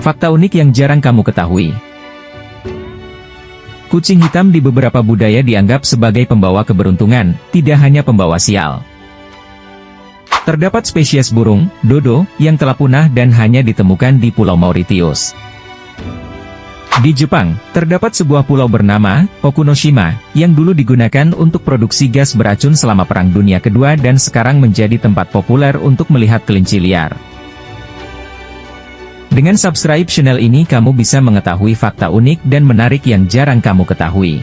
Fakta unik yang jarang kamu ketahui. Kucing hitam di beberapa budaya dianggap sebagai pembawa keberuntungan, tidak hanya pembawa sial. Terdapat spesies burung, dodo, yang telah punah dan hanya ditemukan di Pulau Mauritius. Di Jepang, terdapat sebuah pulau bernama Okunoshima, yang dulu digunakan untuk produksi gas beracun selama Perang Dunia Kedua dan sekarang menjadi tempat populer untuk melihat kelinci liar. Dengan subscribe channel ini kamu bisa mengetahui fakta unik dan menarik yang jarang kamu ketahui.